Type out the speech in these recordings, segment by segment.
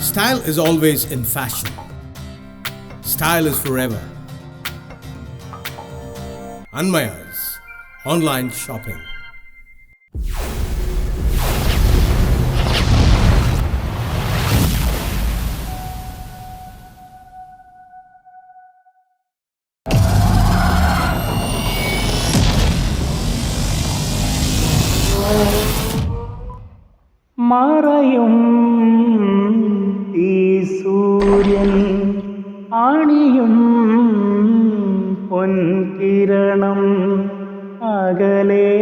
Style is always in fashion. Style is forever. Anmaya's online shopping. മറയും ഈ സൂര്യൻ ആണിയും പൊൻകിരണം അകലെ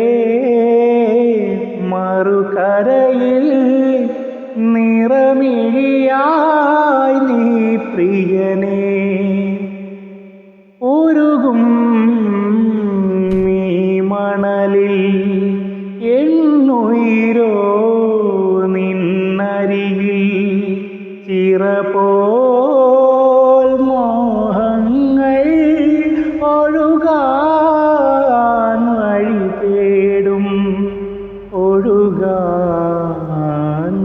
മറുകരയിൽ നിറമിഴിയായി നീ പ്രിയനേ ഒരുകും ഈ മണലിൽ എന്നുയിരോ ചിറപോൽ മോഹങ്ങൾ ഒഴുകാൻ വഴി തേടും ഒഴുകാൻ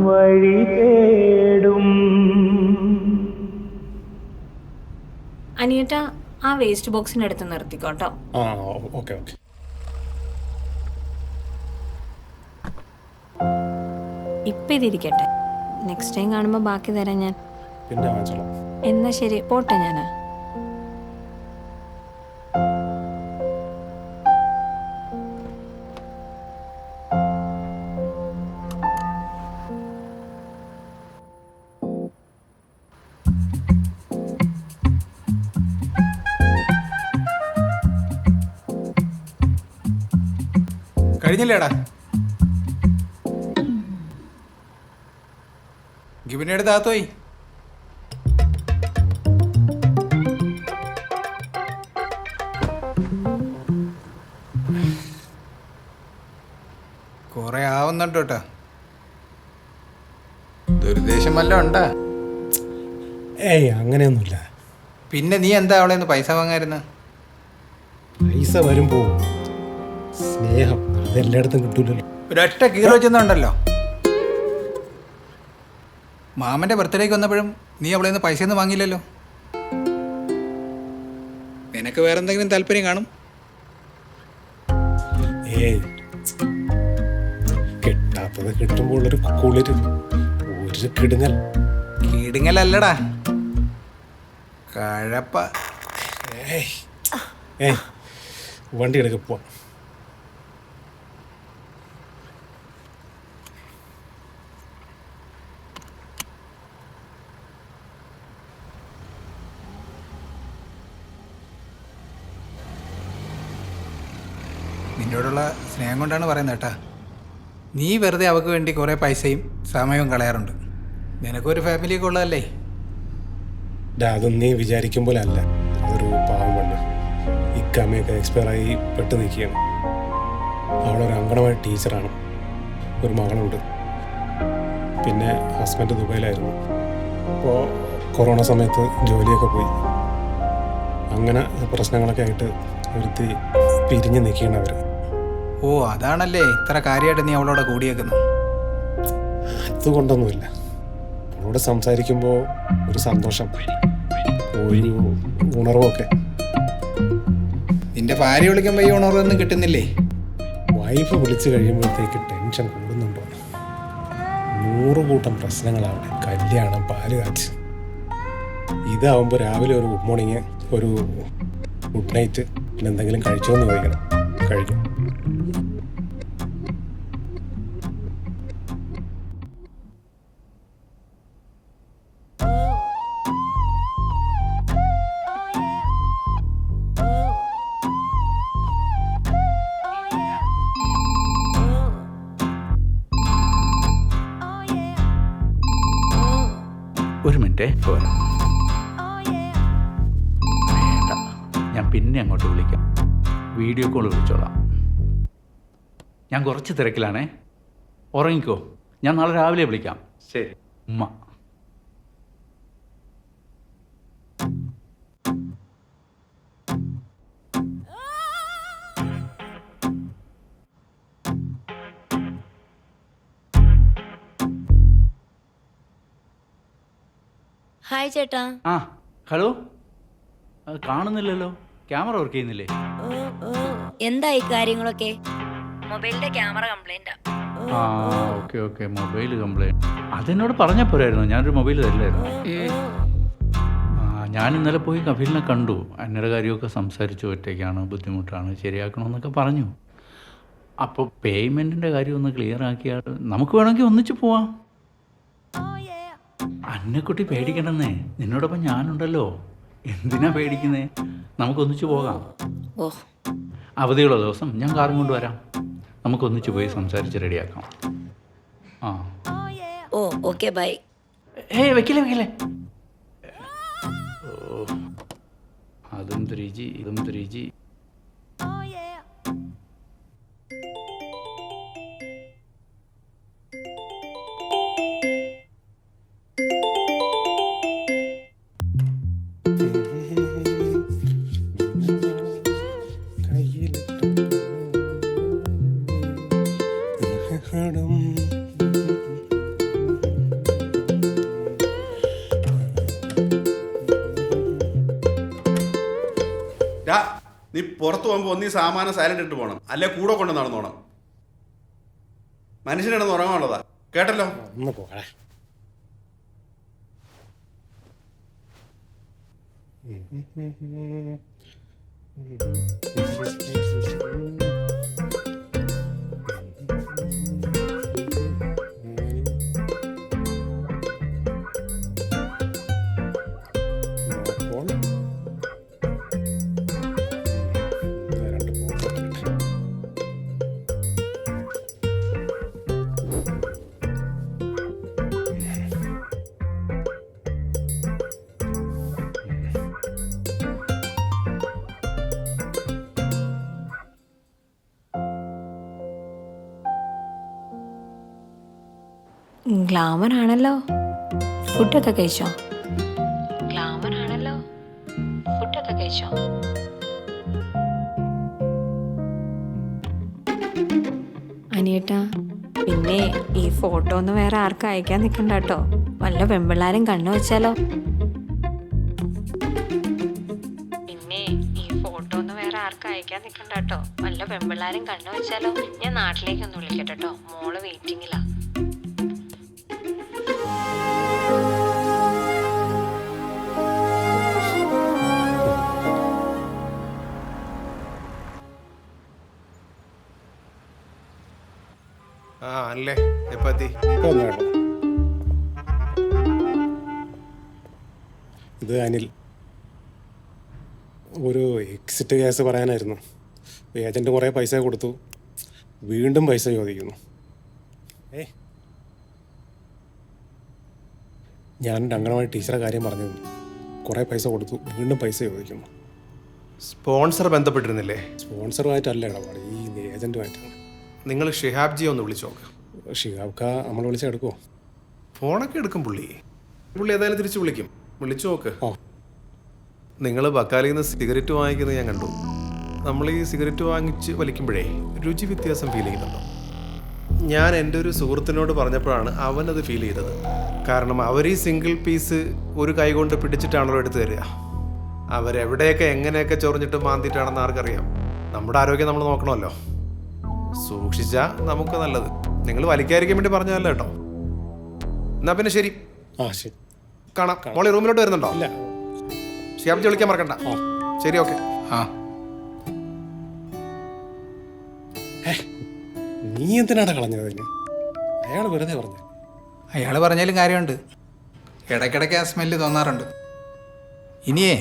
വഴി തേടും. അനിയേട്ടാ ആ വേസ്റ്റ് ബോക്സിന്റെ അടുത്ത് നിർത്തിക്കോട്ടോ. Okay okay. ഇപ്പം ഇതിരിക്കട്ടെ, നെക്സ്റ്റ് ടൈം കാണുമ്പോൾ ബാക്കി തരാം ഞാൻ. പിന്നെ വാങ്ങിച്ചോളാം. എന്നാ ശരി, പോട്ടെ ഞാനാ. കഴിഞ്ഞില്ലേടാ? ഗിബിനെ താത്തോയി കുറെ ആവുന്നുണ്ട് കേട്ടോ. ദുരുദ്ദേശം വല്ലതും ഉണ്ടാ? ഏയ് അങ്ങനെയൊന്നുമില്ല. പിന്നെ നീ എന്താ അവളെ നിന്ന് പൈസ വാങ്ങായിരുന്ന? പൈസ വരുമ്പോ സ്നേഹം അതെല്ലായിടത്തും കിട്ടൂലല്ലോ. ഒരൊറ്റ കീറോ ചെന്നുണ്ടല്ലോ. മാമന്റെ ബർത്ത്ഡേക്ക് വന്നപ്പോഴും നീ അവളെ നിന്ന് പൈസയൊന്നും വാങ്ങിയില്ലല്ലോ. നിനക്ക് വേറെ എന്തെങ്കിലും താല്പര്യം കാണും. കിട്ടാത്തത് കിട്ടുമ്പോൾ ഒരു കുളിര്, ഒരു കിടുങ്ങൽ. കിടുങ്ങലല്ലടാ, കഴപ്പ. വണ്ടി എടുക്ക പോവാം. നിന്നോടുള്ള സ്നേഹം കൊണ്ടാണ് പറയുന്നത് കേട്ടാ. നീ വെറുതെ അവൾക്ക് വേണ്ടി കുറേ പൈസയും സമയവും കളയാറുണ്ട്. നിനക്കൊരു ഫാമിലിയൊക്കെ ഉള്ളതല്ലേ. അതൊന്നും നീ വിചാരിക്കും പോലെ അല്ല. ഒരു പാവം പെണ്ണ്, ഇക്കമ്മയൊക്കെ എക്സ്പയറായി പെട്ട് നിൽക്കുകയാണ്. അവളൊരു അങ്കണവാടി ടീച്ചറാണ്. ഒരു മകളുണ്ട്. പിന്നെ ഹസ്ബൻഡ് ദുബൈയിലായിരുന്നു. അപ്പോൾ കൊറോണ സമയത്ത് ജോലിയൊക്കെ പോയി. അങ്ങനെ പ്രശ്നങ്ങളൊക്കെ ആയിട്ട് ഒരുത്തി പിരിഞ്ഞ് നിൽക്കുകയാണ് അവർ. ഓ, അതാണല്ലേ ഇത്ര കാര്യമായിട്ട് നീ അവളോട് കൂടിയേക്കുന്നത്. അതുകൊണ്ടൊന്നുമില്ല. അവളോട് സംസാരിക്കുമ്പോൾ ഒരു സന്തോഷം, ഒരു ഉണർവൊക്കെ. നിന്റെ ഭാര്യ വിളിക്കുമ്പോൾ ഈ ഉണർവൊന്നും കിട്ടുന്നില്ലേ? വൈഫ് വിളിച്ചു കഴിയുമ്പോഴത്തേക്ക് ടെൻഷൻ കൂടുന്നുണ്ടോ. 100 കൂട്ടം പ്രശ്നങ്ങളാണ്. കല്യാണം, പാല് കാച്ച്. ഇതാവുമ്പോൾ രാവിലെ ഒരു ഗുഡ് മോർണിംഗ്, ഒരു ഗുഡ് നൈറ്റ്, പിന്നെ എന്തെങ്കിലും കഴിച്ചോന്ന് ചോദിക്കണം. കഴിക്കും. ഒരു മിനിറ്റ് പോരാ, വേണ്ട, ഞാൻ പിന്നെ അങ്ങോട്ട് വിളിക്കാം. വീഡിയോ കോൾ വിളിച്ചോളാം. ഞാൻ കുറച്ച് തിരക്കിലാണേ. ഉറങ്ങിക്കോ, ഞാൻ നാളെ രാവിലെ വിളിക്കാം. ശരി ഉമ്മ. ഹായ് ചേട്ടാ. ആ ഹലോ, അത് കാണുന്നില്ലല്ലോ, ക്യാമറ വർക്ക് ചെയ്യുന്നില്ലേ? എന്തായി കാര്യങ്ങളൊക്കെ? മൊബൈലിന്റെ ക്യാമറ കംപ്ലൈന്റാ. ആ ഓക്കെ ഓക്കെ, മൊബൈൽ കംപ്ലൈൻറ്റ്. അതെന്നോട് പറഞ്ഞാൽ പോരായിരുന്നു, ഞാനൊരു മൊബൈൽ തരില്ലായിരുന്നു. ഞാൻ ഇന്നലെ പോയി കഫീലിനെ കണ്ടു. എന്നോട് കാര്യമൊക്കെ സംസാരിച്ചു, ഒറ്റയ്ക്കാണ്, ബുദ്ധിമുട്ടാണ്, ശരിയാക്കണമെന്നൊക്കെ പറഞ്ഞു. അപ്പോൾ പേയ്മെൻറ്റിൻ്റെ കാര്യം ഒന്ന് ക്ലിയർ ആക്കിയാൽ നമുക്ക് വേണമെങ്കിൽ ഒന്നിച്ച് പോവാം. അന്നക്കുട്ടി പേടിക്കണമെന്നേ, നിന്നോടൊപ്പം ഞാനുണ്ടല്ലോ, എന്തിനാ പേടിക്കുന്നേ? നമുക്കൊന്നിച്ച് പോകാം. ഓ, അവധിയുള്ള ദിവസം ഞാൻ കാറും കൊണ്ടുവരാം, നമുക്കൊന്നിച്ച് പോയി സംസാരിച്ച് റെഡിയാക്കാം. ആ ഓ ഓക്കെ, ബൈ. വെക്കില്ലേ. ഓ, അതും 3G ഇതും 3G. നീ പുറത്തു പോകുമ്പോൾ ഒന്നീ സാമാനം സൈലന്റ് ഇട്ട് പോകണം, അല്ലെ കൂടെ കൊണ്ട് നടന്നോണം. മനുഷ്യനാണെന്ന് ഉറങ്ങാനുള്ളതാ, കേട്ടല്ലോ? ഒന്ന് പോകണേ. ഗ്ലാമർ ആണല്ലോ. ഫുഡൊക്കെ കഴിച്ചോ? ഗ്ലാമർ ആണല്ലോ. ഫുഡൊക്കെ കഴിച്ചോ? അനിയേട്ടാ, പിന്നെ ഈ ഫോട്ടോ ഒന്നും വേറെ ആർക്കും അയക്കാൻ നിൽക്കണ്ട കേട്ടോ. വല്ല പെമ്പിള്ളാരും കണ്ണു വെച്ചാലോ. പിന്നെ ഈ ഫോട്ടോ ഒന്നും വേറെ ആർക്കും അയക്കാൻ നിൽക്കണ്ട കേട്ടോ. വല്ല പെമ്പിള്ളാരും കണ്ണു വെച്ചാലോ. ഞാൻ നാട്ടിലേക്കൊന്ന് വിളിക്കട്ടെ കേട്ടോ, മോള് വെയിറ്റിങ്ങിലാ. അല്ലേ എപ്പത്തി? ഇത് അനിൽ. ഒരു എക്സിറ്റ് കേസ് പറയാനായിരുന്നു. ഏജൻറ്റ് കുറേ പൈസ കൊടുത്തു, വീണ്ടും പൈസ ചോദിക്കുന്നു. ഞാൻ അംഗനവാടി ടീച്ചറെ കാര്യം പറഞ്ഞിരുന്നു, കുറേ പൈസ കൊടുത്തു, വീണ്ടും പൈസ ചോദിക്കുന്നു. സ്പോൺസർ ബന്ധപ്പെട്ടിരുന്നില്ലേ? സ്പോൺസറുമായിട്ടല്ല ഇടപാട്, ഈ ഏജൻറ്റുമായിട്ടാണ്. നിങ്ങൾ ഷിഹാബ് ജി ഒന്ന് വിളിച്ചു നോക്ക്. ഷിഹാബ്ക്ക നമ്മൾ വിളിച്ചാൽ എടുക്കുമോ? ഫോണൊക്കെ എടുക്കും പുള്ളി ഏതായാലും തിരിച്ച് വിളിക്കും. വിളിച്ചു നോക്ക്. ഓ, നിങ്ങൾ ബക്കാലിൽ നിന്ന് സിഗരറ്റ് വാങ്ങിക്കുന്നത് ഞാൻ കണ്ടു. നമ്മൾ ഈ സിഗരറ്റ് വാങ്ങിച്ച് വലിക്കുമ്പോഴേ രുചി വ്യത്യാസം ഫീൽ ചെയ്യുന്നുണ്ടോ? ഞാൻ എൻ്റെ ഒരു സുഹൃത്തിനോട് പറഞ്ഞപ്പോഴാണ് അവനത് ഫീൽ ചെയ്തത്. കാരണം അവർ ഈ സിംഗിൾ പീസ് ഒരു കൈ കൊണ്ട് പിടിച്ചിട്ടാണല്ലോ എടുത്തു തരിക. അവരെവിടെയൊക്കെ എങ്ങനെയൊക്കെ ചൊറിഞ്ഞിട്ട് മാന്തിയിട്ടാണെന്ന് ആർക്കറിയാം. നമ്മുടെ ആരോഗ്യം നമ്മൾ നോക്കണമല്ലോ. സൂക്ഷിച്ചാൽ നമുക്ക് നല്ലത്. നിങ്ങൾ വലിക്കാതിരിക്കാൻ വേണ്ടി പറഞ്ഞതല്ല കേട്ടോ. എന്നാ പിന്നെ ശരി. ആ ശരി, കാണാം. മോളി റൂമിലോട്ട് വരുന്നുണ്ടോ? ഇല്ല. ഷിയാബ്ജി വിളിക്കാൻ മറക്കണ്ട. ശരി, ഓക്കെ. ആ, നീ എന്തിനാണ് കളഞ്ഞത്? അതിന് അയാൾ വെറുതെ പറഞ്ഞു. അയാൾ പറഞ്ഞാലും കാര്യമുണ്ട്. ഇടയ്ക്കിടയ്ക്ക് ആ സ്മെല്ല് തോന്നാറുണ്ട്. ഇനിയേ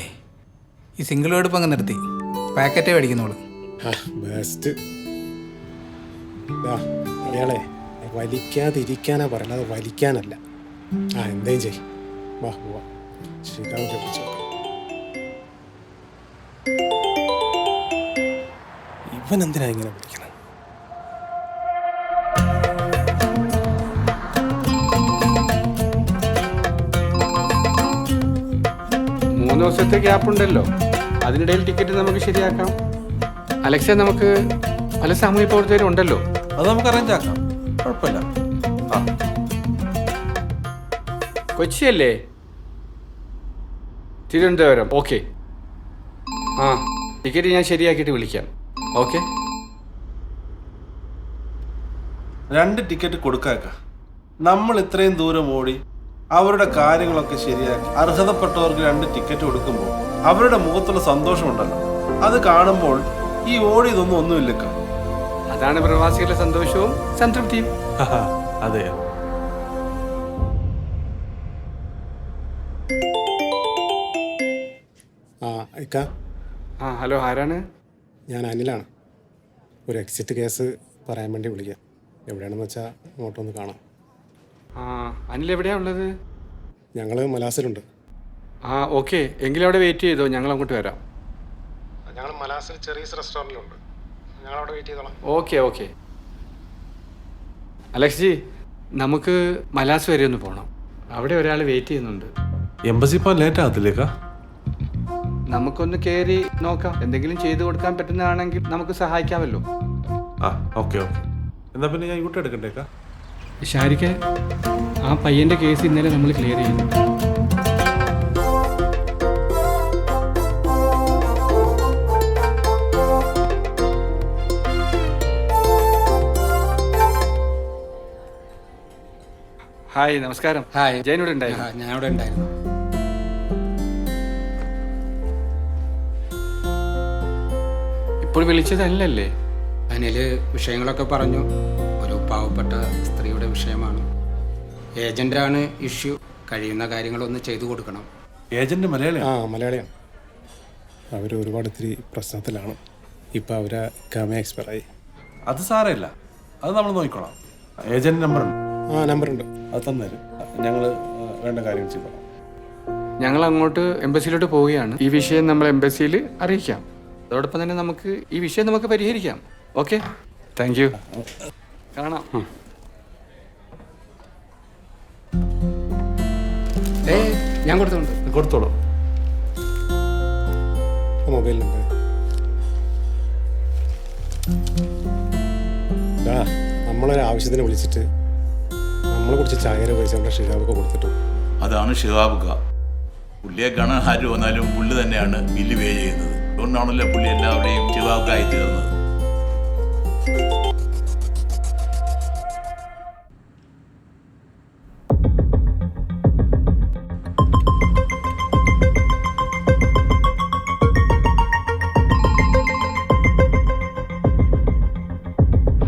ഈ സിംഗിൾ എടുപ്പ് അങ്ങ് നിർത്തി പാക്കറ്റേ മേടിക്കുന്നോളൂ. ബെസ്റ്റ്. അയാളെ വലിക്കാതിരിക്കാനാ പറയുന്നത്, വലിക്കാനല്ല. എന്തേലും ചെയ്. വാ പോവാ. ശ്രീകാന്ത് വിളിച്ചു നോക്കാം. ഇവൻ എന്തിനാ ഇങ്ങനെ വിളിക്കണം? 3 ദിവസത്തെ ഗ്യാപ്പ് ഉണ്ടല്ലോ, അതിനിടയിൽ ടിക്കറ്റ് നമുക്ക് ശരിയാക്കാം. അലക്സ, നമുക്ക് പല സാമൂഹ്യ പ്രവർത്തകരും ഉണ്ടല്ലോ, അത് നമുക്ക് അറേഞ്ച് ആക്കാം, കുഴപ്പമില്ല. കൊച്ചിയല്ലേ? തിരുവനന്തപുരം. ഓക്കെ. ആ, ടിക്കറ്റ് ഞാൻ ശരിയാക്കിയിട്ട് വിളിക്കാം. ഓക്കെ. 2 ടിക്കറ്റ് കൊടുക്കാക്ക. നമ്മൾ ഇത്രയും ദൂരം ഓടി അവരുടെ കാര്യങ്ങളൊക്കെ ശരിയാക്കി അർഹതപ്പെട്ടവർക്ക് 2 ടിക്കറ്റ് കൊടുക്കുമ്പോൾ അവരുടെ മുഖത്തുള്ള സന്തോഷമുണ്ടല്ലോ, അത് കാണുമ്പോൾ ഈ ഓടിയതൊന്നും ഒന്നുമില്ലക്ക. അതാണ് പ്രവാസികളുടെ സന്തോഷവും സംതൃപ്തിയും. അതെ. ആ ഇക്ക, ആ ഹലോ, ആരാണ്? ഞാൻ അനിലാണ്. ഒരു എക്സിറ്റ് കേസ് പറയാൻ വേണ്ടി വിളിക്കാം. എവിടെയാണെന്ന് വെച്ചാൽ അങ്ങോട്ടൊന്ന് കാണാം. ആ, അനിൽ എവിടെയാണ് ഉള്ളത്? ഞങ്ങൾ മലാസിലുണ്ട്. ആ ഓക്കെ, എങ്കിലും അവിടെ വെയിറ്റ് ചെയ്തോ, ഞങ്ങൾ അങ്ങോട്ട് വരാം. ഞങ്ങൾ മലാസിൽ ചെറിയ റെസ്റ്റോറൻറ്റിലുണ്ട്. ഞങ്ങളവിടെ വെയിറ്റ് ചെയ്തോളാം. Okay okay. അലക്സ് ജി, നമുക്ക് മലാസ് വരെ ഒന്ന് പോകണം. അവിടെ ഒരാൾ വെയിറ്റ് ചെയ്യുന്നുണ്ട്. എംബസി ഇപ്പോൾ ലേറ്റ് ആകത്തില്ലേക്കാ? നമുക്കൊന്ന് കയറി നോക്കാം. എന്തെങ്കിലും ചെയ്തു കൊടുക്കാൻ പറ്റുന്നതാണെങ്കിൽ നമുക്ക് സഹായിക്കാമല്ലോ. ആ ഓക്കെ ഓക്കെ. എന്നാ പിന്നെ ഞാൻ ഇങ്ങോട്ട് എടുക്കണ്ടേക്കാ? ഷാരിക്ക്, ആ പയ്യന്റെ കേസ് ഇന്നലെ നമ്മൾ ക്ലിയർ ചെയ്തു. ഹായ്, നമസ്കാരം. ഹായ്. ജയനോട് ഉണ്ടായിരുന്നു? ഞാനിവിടെ ഉണ്ടായിരുന്നു. ഇപ്പോൾ വിളിച്ചതല്ലേ? അനില് വിഷയങ്ങളൊക്കെ പറഞ്ഞു. ഒരു പാവപ്പെട്ട സ്ത്രീയുടെ വിഷയമാണ്. ഏജന്റാണ് ഇഷ്യൂ. കഴിയുന്ന കാര്യങ്ങളൊന്ന് ചെയ്തു കൊടുക്കണം. ഏജന്റ് മലയാളിയാ? ആ മലയാളിയാണ്. അവർ ഒരുപാട് ഇത്തിരി പ്രശ്നത്തിലാണ്. ഇപ്പം അവരെ കമ എക്സ്പയറായി. അത് സാരമില്ല, അത് നമ്മൾ നോക്കിക്കോളാം. ഏജന്റ് നമ്പർ ഉണ്ട്? ആ നമ്പറുണ്ട്. അത് തന്നേരും, ഞങ്ങൾ വേണ്ട കാര്യങ്ങൾ ചെയ്തോളാം. ഞങ്ങൾ അങ്ങോട്ട് എംബസിയിലോട്ട് പോവുകയാണ്. ഈ വിഷയം നമ്മൾ എംബസിയിൽ അറിയിക്കാം. അതോടൊപ്പം തന്നെ നമുക്ക് ഈ വിഷയം നമുക്ക് പരിഹരിക്കാം. Okay, thank you. കാണാം. ഞാൻ കൊടുത്തോണ്ട് കൊടുത്തോളൂ. മൊബൈൽ നമ്പർ നമ്മളൊരു ആവശ്യത്തിന് വിളിച്ചിട്ട് നമ്മളെ കുറിച്ച് ചായയുടെ പൈസ കൊണ്ട് ഷിഹാബൊക്കെ കൊടുത്തിട്ടു. അതാണ് ഷിഹാബുക. പുള്ളിയെ കാണാൻ ആര് വന്നാലും പുള്ളി തന്നെയാണ് ബില്ല് പേ ചെയ്യുന്നത്. അതുകൊണ്ടാണല്ലോ പുള്ളി എല്ലാവരുടെയും ഷിഹാബുക്കായി തീർന്നത്.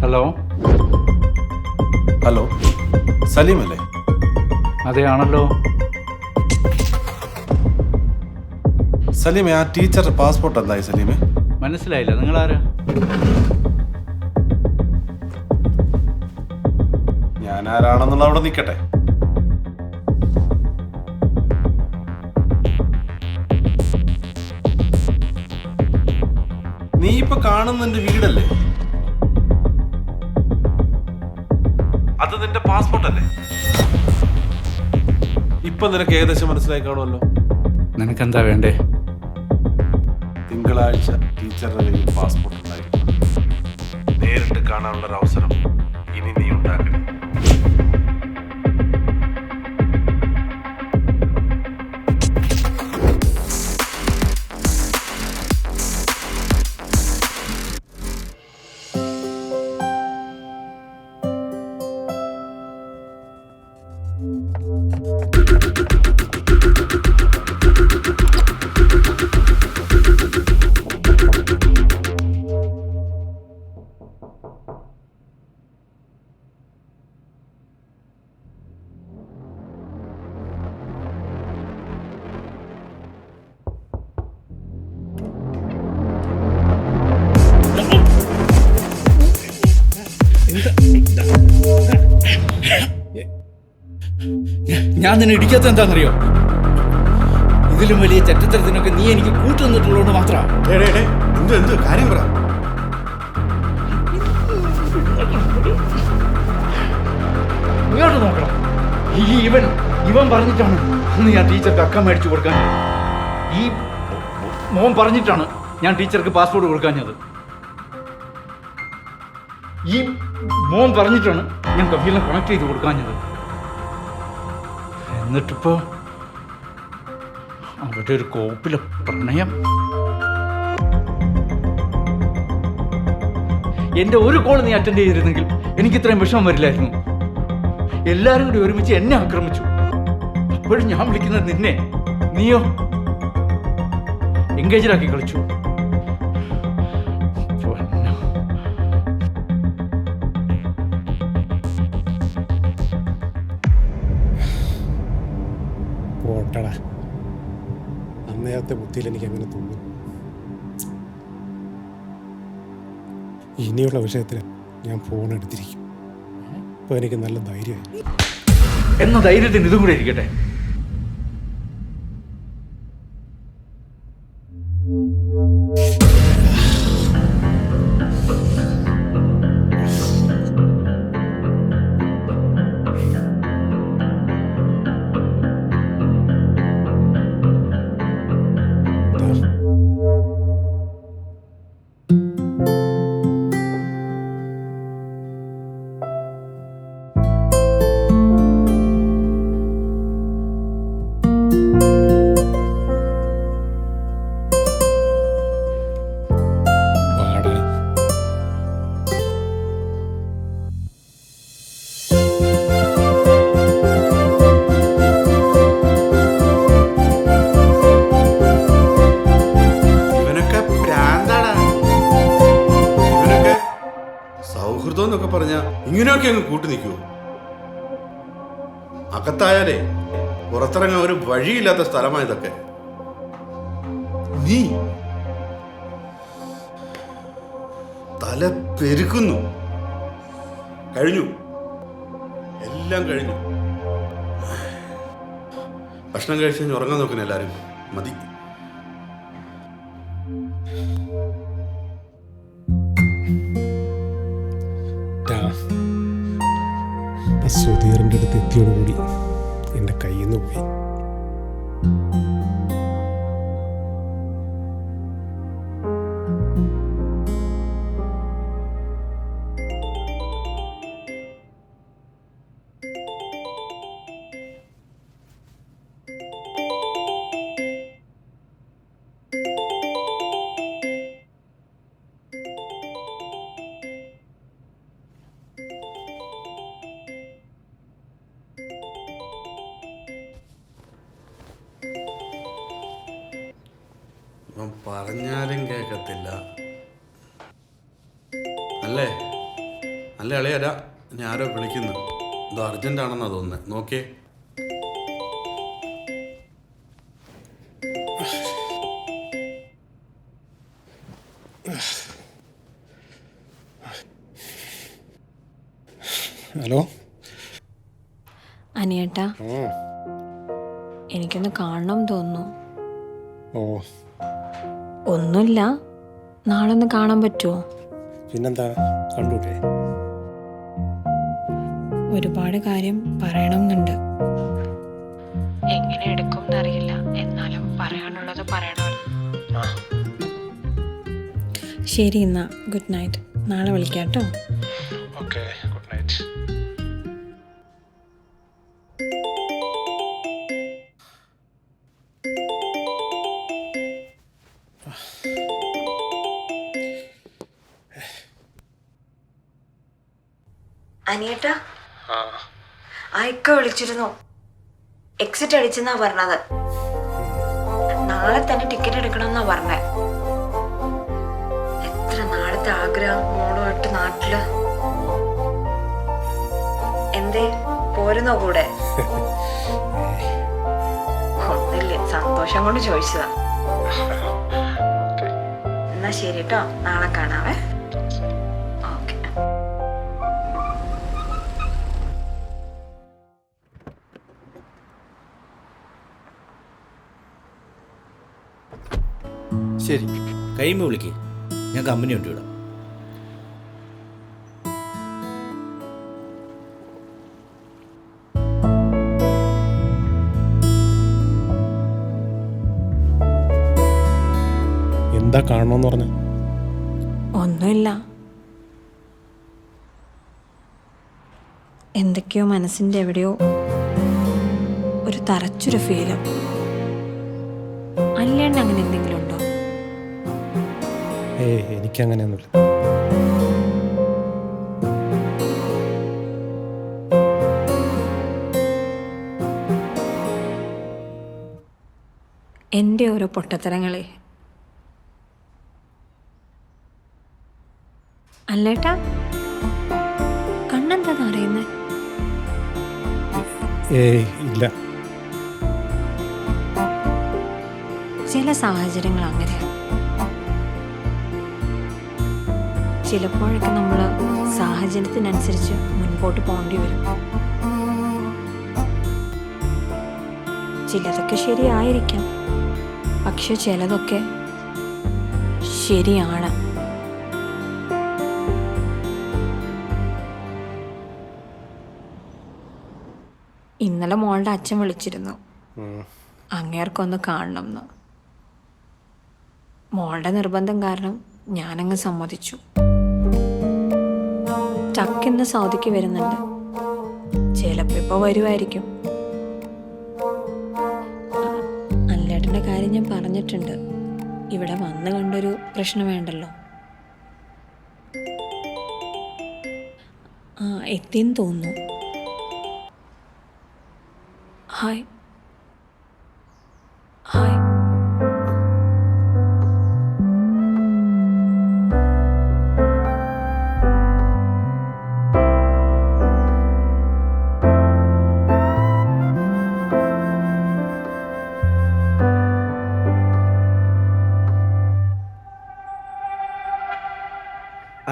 ഹലോ. ഹലോ, സലീം അല്ലേ? അതെ ആണല്ലോ. സലീമേ, ആ ടീച്ചറുടെ പാസ്പോർട്ട് എന്തായി സലീമേ? മനസ്സിലായില്ല, നിങ്ങളാരാ? ഞാൻ ആരാണെന്നുള്ള അവിടെ നിൽക്കട്ടെ. നീ ഇപ്പൊ കാണുന്ന എന്റെ വീടല്ലേ? അത് നിന്റെ പാസ്പോർട്ട് അല്ലേ? ഇപ്പൊ നിനക്ക് ഏകദേശം മനസ്സിലായി കാണുമല്ലോ. നിനക്കെന്താ വേണ്ടേ? തിങ്കളാഴ്ച ടീച്ചറുടെ കയ്യിൽ പാസ്പോർട്ട് ഉണ്ടായിരിക്കും. നേരിട്ട് കാണാനുള്ള ഒരു അവസരം ഇനി നീ ഉണ്ടാക്കണം. ഞാൻ നിന്നെ ഇടിക്കാത്ത എന്താണെന്നറിയോ? ഇതിലും വലിയ ചരിത്രത്തിനൊക്കെ നീ എനിക്ക് കൂട്ടുനിന്നിട്ടുള്ളതുകൊണ്ട് മാത്രമാണ്. എന്ത് കാര്യം പറ. ഇങ്ങോട്ട് നോക്കണം. ഇവൻ പറഞ്ഞിട്ടാണ് അന്ന് ഞാൻ ടീച്ചർക്ക് അക്ക മേടിച്ചു കൊടുക്കാൻ. ഈ മോൻ പറഞ്ഞിട്ടാണ് ഞാൻ ടീച്ചർക്ക് പാസ്പോർട്ട് കൊടുക്കാഞ്ഞത്. ഈ മോൻ പറഞ്ഞിട്ടാണ് ഞാൻ കഫീലിനെ കണക്ട് ചെയ്ത് കൊടുക്കാഞ്ഞത്. എന്നിട്ടിപ്പോ അവിടെ ഒരു കോപ്പിലെ പ്രണയം. എൻ്റെ ഒരു കോൾ നീ അറ്റൻഡ് ചെയ്തിരുന്നെങ്കിൽ എനിക്ക് ഇത്രയും വിഷമം വരില്ലായിരുന്നു. എല്ലാവരും കൂടി ഒരുമിച്ച് എന്നെ ആക്രമിച്ചു. അപ്പോഴും ഞാൻ വിളിക്കുന്നത് നിന്നെ, നീയോ എൻഗേജിലാക്കി കളിച്ചു. ഓട്ടടാ, അന്നേരത്തെ ബുദ്ധിയിൽ എനിക്ക് അങ്ങനെ തോന്നുന്നു. ഇനിയുള്ള വിഷയത്തിൽ ഞാൻ ഫോൺ എടുത്തിരിക്കും. അപ്പോൾ എനിക്ക് നല്ല ധൈര്യമായി. എന്ന ധൈര്യത്തിന് ഇതും കൂടെ ഇരിക്കട്ടെ. സൗഹൃദം എന്നൊക്കെ പറഞ്ഞ ഇങ്ങനെയൊക്കെ അങ്ങ് കൂട്ടി നിൽക്കുമോ? അകത്തായാലേ പുറത്തിറങ്ങാൻ ഒരു വഴിയില്ലാത്ത സ്ഥലമായതൊക്കെ. നീ തല പെരുക്കുന്നു. കഴിഞ്ഞു, എല്ലാം കഴിഞ്ഞു. ഭക്ഷണം കഴിച്ച് കഴിഞ്ഞ് ഉറങ്ങാൻ നോക്കുന്ന എല്ലാവരും മതി. സുധീറിൻ്റെ അടുത്ത് എത്തിയോടുകൂടി എൻ്റെ കയ്യിൽ നിന്ന് പോയി. പറഞ്ഞാലും കേൾക്കത്തില്ല അല്ലേ? അല്ലേ അളിയരാ, ഇനി ആരോ വിളിക്കുന്നു. ഇത് അർജൻറ്റാണെന്നാ തോന്നുന്നത്. നോക്കിയേ. ഹലോ അനിയേട്ടാ, എനിക്കൊന്ന് കാണണം തോന്നുന്നു. ഓ, ഒന്നുമില്ല, നാളെ ഒന്ന് കാണാൻ പറ്റുമോ? പിന്നെന്താ, കണ്ടൂട്ടെ? ഒരുപാട് കാര്യം പറയണമെന്നുണ്ട്. എങ്ങനെ എടുക്കും എന്നറിയില്ല, എന്നാലും പറയാനുള്ളത് പറയണമല്ലോ. ശരി, എന്നാ ഗുഡ് നൈറ്റ്. നാളെ വിളിക്കാം കേട്ടോ. Okay, good night. അനിയേട്ടാ, അയക്ക വിളിച്ചിരുന്നു. എക്സിറ്റ് അടിച്ചെന്നാ പറഞ്ഞത്. നാളെ തന്നെ ടിക്കറ്റ് എടുക്കണമെന്നാ പറഞ്ഞേ. എത്ര നാളത്തെ ആഗ്രഹം മോളുമായിട്ട് നാട്ടില്. എന്തേ, പോരുന്നോ കൂടെ? ഒന്നില്ലേ, സന്തോഷം കൊണ്ട് ചോദിച്ചതാ. എന്നാ ശരി കേട്ടോ, നാളെ കാണാവേ. ഓക്കെ. ശരി, കഴിയുമ്പോൾ വിളിക്ക്, ഞാൻ കമ്പനി കൊണ്ട് വിടാം. എന്താ കാണണമെന്ന് പറഞ്ഞ? ഒന്നുമില്ല, എന്തൊക്കെയോ മനസ്സിൻ്റെ എവിടെയോ ഒരു തറച്ചൊരു ഫീല്. അനിലേട്ടൻ അങ്ങനെ എന്തെങ്കിലും ഉണ്ടോ? എനിക്കങ്ങനെയൊന്നുമില്ല. എൻ്റെ ഓരോ പൊട്ടത്തരങ്ങളെ. അല്ലേട്ടാ, കണ്ണെന്താ അറിയുന്നത്? ഇല്ല. ചില സാഹചര്യങ്ങൾ അങ്ങനെയാണ്. ചിലപ്പോഴൊക്കെ നമ്മൾ സാഹചര്യത്തിനനുസരിച്ച് മുൻപോട്ട് പോകേണ്ടി വരും. ചിലതൊക്കെ ശരിയായിരിക്കാം, പക്ഷെ ചിലതൊക്കെ ശരിയാണ്. ഇന്നലെ മോളുടെ അച്ഛൻ വിളിച്ചിരുന്നു, അങ്ങേർക്കൊന്ന് കാണണം എന്ന്. മോളുടെ നിർബന്ധം കാരണം ഞാനങ്ങ് സമ്മതിച്ചു. ചക്കിന്ന് സൗദിക്ക് വരുന്നുണ്ട്, ചിലപ്പോൾ ഇപ്പോൾ വരുമായിരിക്കും. അല്ലേട്ടൻ്റെ കാര്യം ഞാൻ പറഞ്ഞിട്ടുണ്ട്, ഇവിടെ വന്ന് കണ്ടൊരു പ്രശ്നം വേണ്ടല്ലോ. എത്തിയെന്ന് തോന്നുന്നു. Hi hi.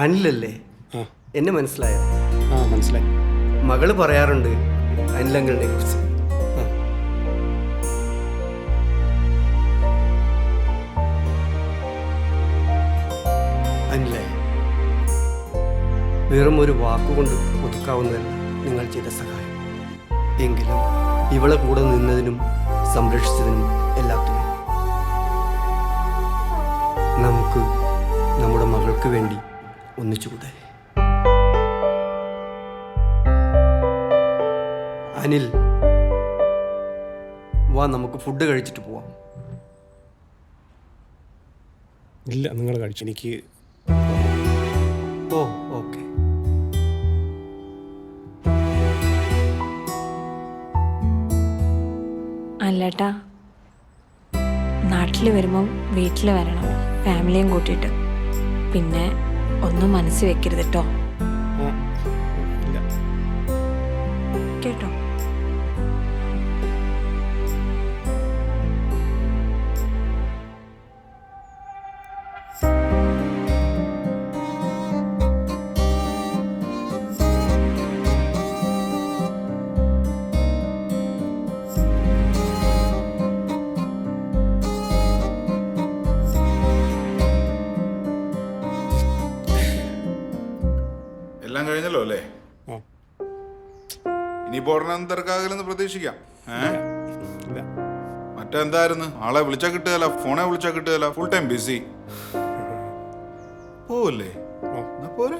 അനിലല്ലേ? എന്നെ മനസ്സിലായോ? മനസ്സിലായി. മകള് പറയാറുണ്ട് അനിലങ്കിളിനെ കുറിച്ച്. അനിലേ, വെറും ഒരു വാക്കുകൊണ്ട് ഒതുക്കാവുന്നതല്ല നിങ്ങൾ ചെയ്ത സഹായം. എങ്കിലും ഇവളെ കൂടെ നിന്നതിനും സംരക്ഷിച്ചതിനും എല്ലാത്തിനും നമുക്ക് നമ്മുടെ മകൾക്ക് വേണ്ടി ഒന്നിച്ചുകൂടെ? അനിൽ, വാ, നമുക്ക് ഫുഡ് കഴിച്ചിട്ട് പോവാം. ഇല്ല, നിങ്ങൾ കഴിച്ചു. എനിക്ക് ഓക്കെ. അല്ലേട്ടാ, നാട്ടിൽ വരുമ്പം വീട്ടിൽ വരണം, ഫാമിലിയും കൂട്ടിയിട്ട്. പിന്നെ ഒന്നും മനസ്സിൽ വെക്കരുത് കേട്ടോ. കേട്ടോ? എല്ലാം കഴിഞ്ഞല്ലോ അല്ലേ? ഇനിയിപ്പോ ഉടനെ തിരക്കാകലെന്ന് പ്രതീക്ഷിക്കാം. മറ്റെന്തായിരുന്നു, ആളെ വിളിച്ചാ കിട്ടുകയല്ല, ഫോണെ വിളിച്ചാ കിട്ടുകയല്ല, ഫുൾ ടൈം ബിസി. പോവല്ലേ? പോരെ.